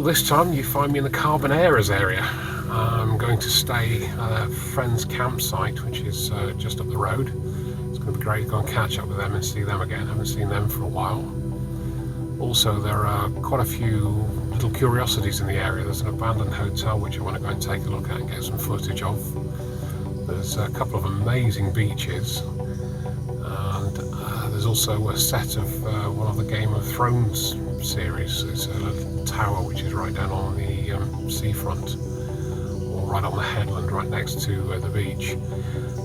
this time you find me in the Carboneras area. I'm going to stay at a friend's campsite, which is just up the road. It's going to be great to go and catch up with them and see them again. I haven't seen them for a while. Also, there are quite a few little curiosities in the area. There's an abandoned hotel which I want to go and take a look at and get some footage of. There's a couple of amazing beaches, and there's also a set of one of the Game of Thrones series. It's a little tower which is right down on the seafront, or right on the headland right next to the beach.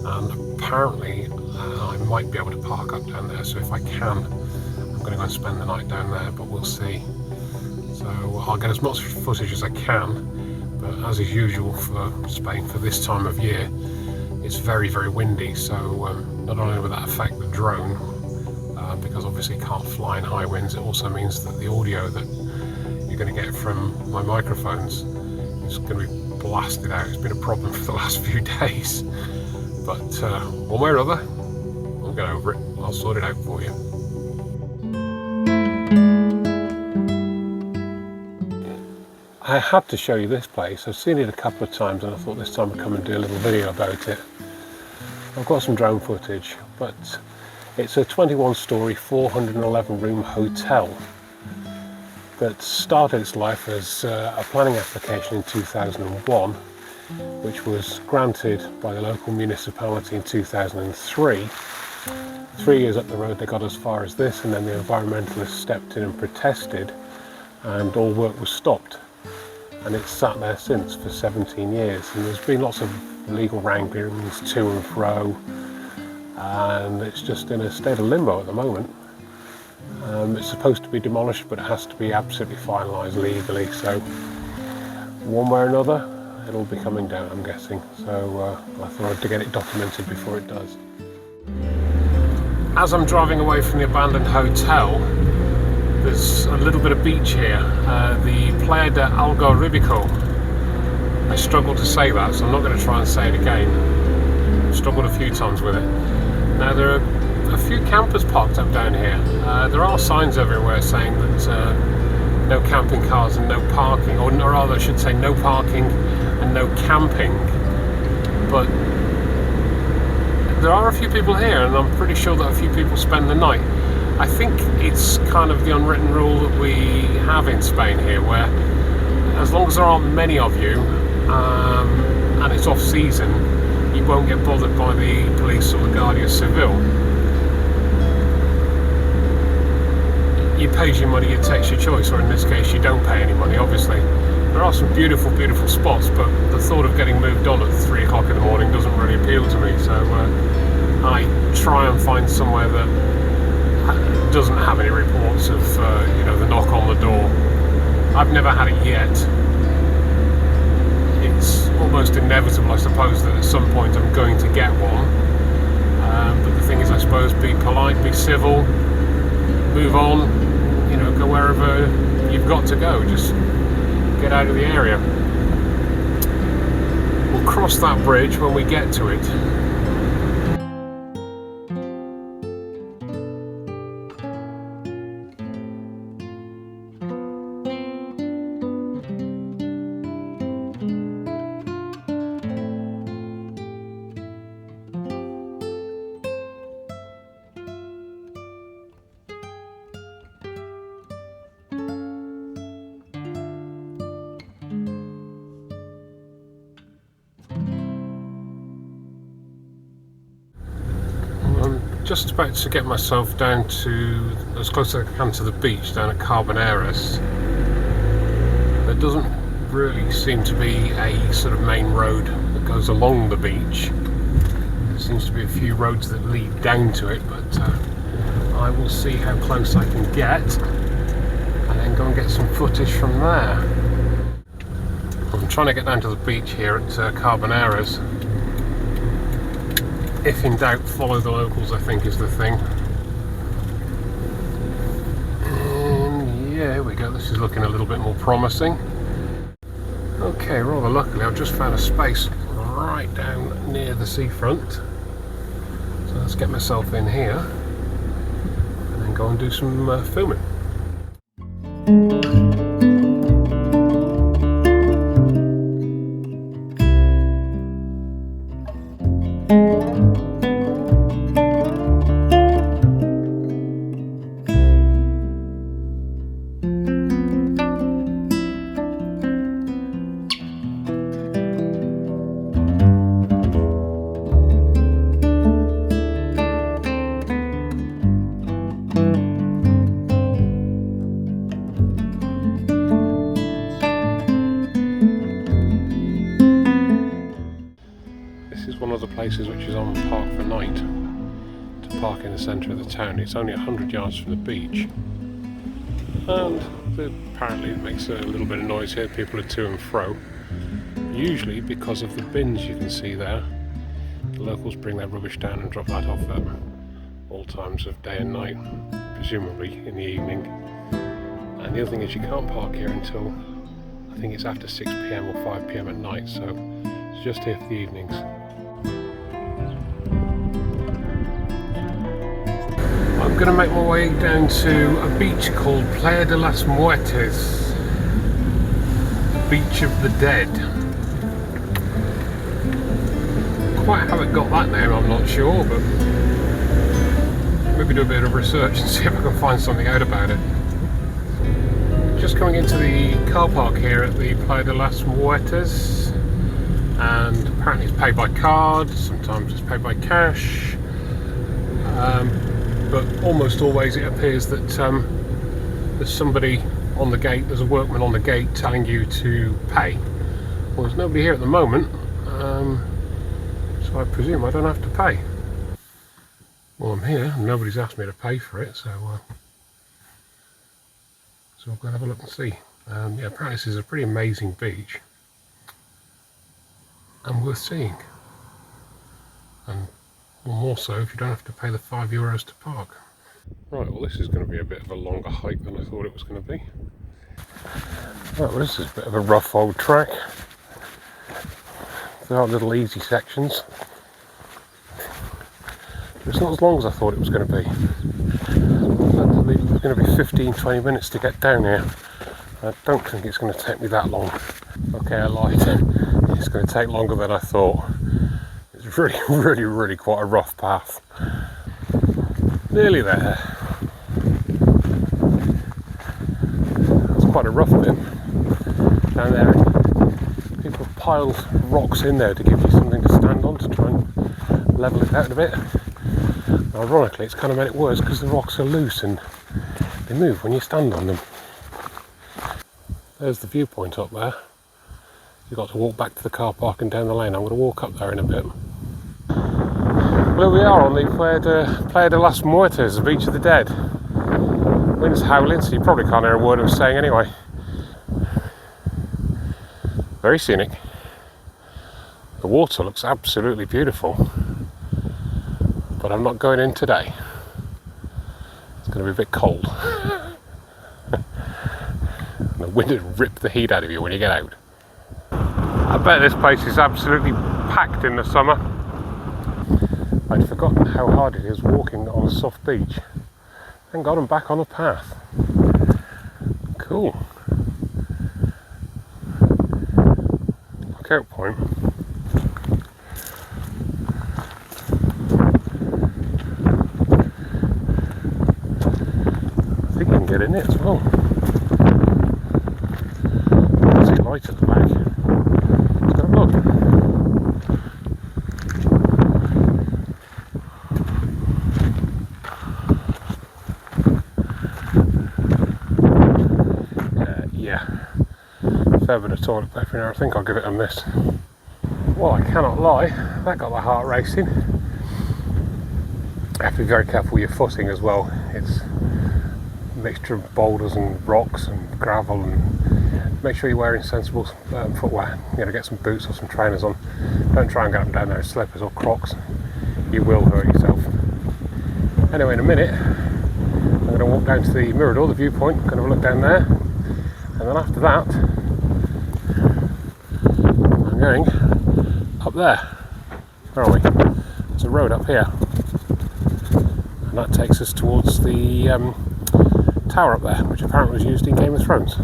And apparently I might be able to park up down there, so if I can, I'm going to go and spend the night down there, but we'll see. So I'll get as much footage as I can, but as is usual for Spain for this time of year, it's very, very windy, so not only will that affect the drone, because obviously it can't fly in high winds, it also means that the audio that you're going to get from my microphones is going to be blasted out. It's been a problem for the last few days, but one way or other, I'll get over it. I'll sort it out for you. I had to show you this place. I've seen it a couple of times and I thought this time I'd come and do a little video about it. I've got some drone footage, but it's a 21-storey, 411-room hotel that started its life as a planning application in 2001, which was granted by the local municipality in 2003. 3 years up the road they got as far as this, and then the environmentalists stepped in and protested, and all work was stopped. And it's sat there since for 17 years, and there's been lots of legal wranglings to and fro, and it's just in a state of limbo at the moment. It's supposed to be demolished, but it has to be absolutely finalised legally, so one way or another it'll be coming down, I'm guessing. So I thought I'd get it documented before it does. As I'm driving away from the abandoned hotel, there's a little bit of beach here, the Playa de Algarrrobico. I struggle to say that, so I'm not going to try and say it again. I've struggled a few times with it. Now, there are a few campers parked up down here. There are signs everywhere saying that no camping cars and no parking, or rather I should say no parking and no camping. But there are a few people here, and I'm pretty sure that a few people spend the night. I think it's kind of the unwritten rule that we have in Spain here, where as long as there aren't many of you, and it's off season, you won't get bothered by the police or the Guardia Civil. You pay your money, it takes your choice, or in this case you don't pay any money, obviously. There are some beautiful, beautiful spots, but the thought of getting moved on at 3 o'clock in the morning doesn't really appeal to me, so I try and find somewhere that doesn't have any reports of the knock on the door. I've never had it yet. It's almost inevitable, I suppose, that at some point I'm going to get one, but the thing is, I suppose, be polite, be civil, move on, go wherever you've got to go, just get out of the area. We'll cross that bridge when we get to it. Just about to get myself down to as close as I can to the beach down at Carboneras. There doesn't really seem to be a sort of main road that goes along the beach. There seems to be a few roads that lead down to it, but I will see how close I can get and then go and get some footage from there. I'm trying to get down to the beach here at Carboneras. If in doubt, follow the locals, I think, is the thing. And yeah, here we go. This is looking a little bit more promising. Okay, rather luckily, I've just found a space right down near the seafront. So let's get myself in here and then go and do some filming. places which is on Park for Night to park in the centre of the town. It's only 100 yards from the beach, and apparently it makes a little bit of noise here. People are to and fro, usually because of the bins you can see there. The locals bring their rubbish down and drop that off at all times of day and night, presumably in the evening. And the other thing is you can't park here until I think it's after 6 PM or 5 PM at night, so it's just here for the evenings. I'm going to make my way down to a beach called Playa de las Muertes, Beach of the Dead. Quite how it got that name I'm not sure, but maybe do a bit of research and see if I can find something out about it. Just coming into the car park here at the Playa de las Muertes, and apparently it's paid by card, sometimes it's paid by cash, but almost always it appears that there's somebody on the gate, there's a workman on the gate telling you to pay. Well, there's nobody here at the moment, so I presume I don't have to pay. Well, I'm here and nobody's asked me to pay for it, so I'll go have a look and see. Yeah, apparently this is a pretty amazing beach and worth seeing. And more so if you don't have to pay the €5 to park. Right, well this is going to be a bit of a longer hike than I thought it was going to be. Right, well this is a bit of a rough old track. There are little easy sections. It's not as long as I thought it was going to be. It's going to be 15-20 minutes to get down here. I don't think it's going to take me that long. Okay, I lied. It's going to take longer than I thought. It's really quite a rough path. Nearly there. It's quite a rough bit down there. People have piled rocks in there to give you something to stand on to try and level it out a bit. Ironically, it's kind of made it worse because the rocks are loose and they move when you stand on them. There's the viewpoint up there. You've got to walk back to the car park and down the lane. I'm going to walk up there in a bit. Well, here we are on the Playa de las Muertes, the Beach of the Dead. Wind's howling, so you probably can't hear a word I'm saying anyway. Very scenic. The water looks absolutely beautiful. But I'm not going in today. It's going to be a bit cold. And the wind will rip the heat out of you when you get out. I bet this place is absolutely packed in the summer. I'd forgotten how hard it is walking on a soft beach. Thank God I'm back on a path. Cool. Lookout point. I think you can get in it as well. There's a light at the back. Let's have a look. Fair bit of toilet paper in here. I think I'll give it a miss. Well, I cannot lie, that got my heart racing. You have to be very careful with your footing as well. It's a mixture of boulders and rocks and gravel, and make sure you're wearing sensible footwear. You gotta get some boots or some trainers on. Don't try and get up and down there in slippers or Crocs. You will hurt yourself. Anyway, in a minute I'm going to walk down to the Mirador, the viewpoint. I'm going to have a look down there, and then after that I'm going up there. Where are we? There's a road up here, and that takes us towards the tower up there, which apparently was used in Game of Thrones.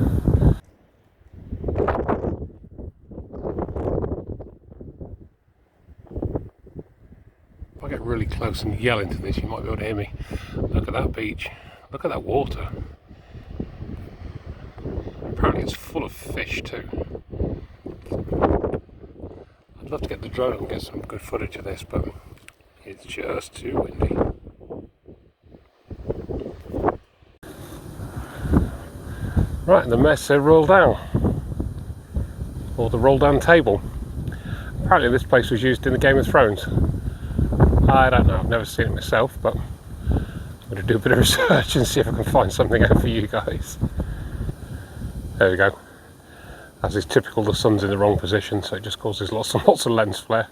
If I get really close and yell into this, you might be able to hear me. Look at that beach. Look at that water. Apparently it's full of fish too. I'd love to get the drone and get some good footage of this, but it's just too windy. Right, the Mesa Roldan, or the Roldan table. Apparently this place was used in the Game of Thrones. I don't know, I've never seen it myself, but I'm going to do a bit of research and see if I can find something out for you guys. There we go. As is typical, the sun's in the wrong position, so it just causes lots and lots of lens flare.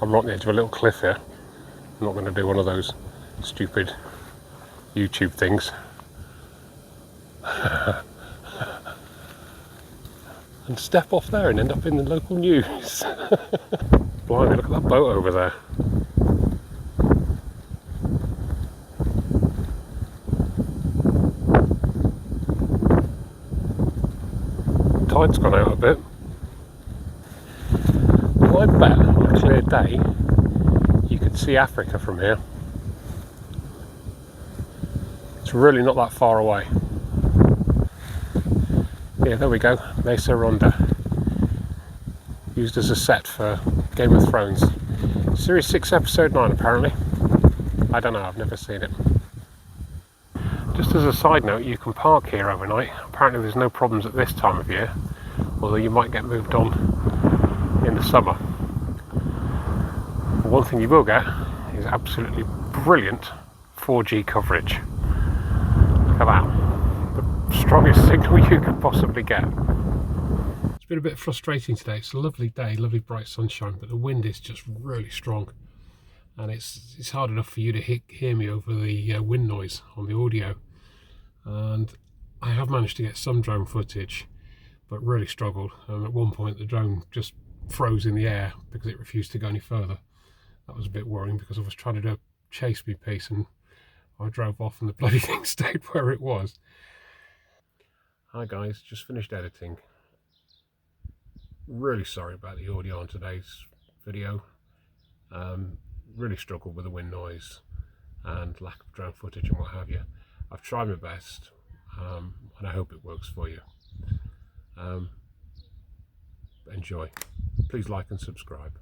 I'm right on the edge of a little cliff here. I'm not going to do one of those stupid YouTube things. And step off there and end up in the local news. Blimey, look at that boat over there. Tide's gone out a bit. Well, I bet on a clear day you could see Africa from here. It's really not that far away. Yeah, there we go, Mesa Ronda. Used as a set for Game of Thrones. Series 6, Episode 9 apparently. I don't know, I've never seen it. Just as a side note, you can park here overnight. Apparently there's no problems at this time of year, although you might get moved on in the summer. One thing you will get is absolutely brilliant 4G coverage. Look at that. The strongest signal you could possibly get. It's been a bit frustrating today. It's a lovely day, lovely bright sunshine, but the wind is just really strong. And it's hard enough for you to hear me over the wind noise on the audio. And I have managed to get some drone footage, but really struggled. At one point the drone just froze in the air because it refused to go any further. That was a bit worrying because I was trying to do a chase me piece and I drove off and the bloody thing stayed where it was. Hi guys, just finished editing. Really sorry about the audio on today's video. Really struggled with the wind noise and lack of drone footage and what have you. I've tried my best and I hope it works for you. Enjoy. Please like and subscribe.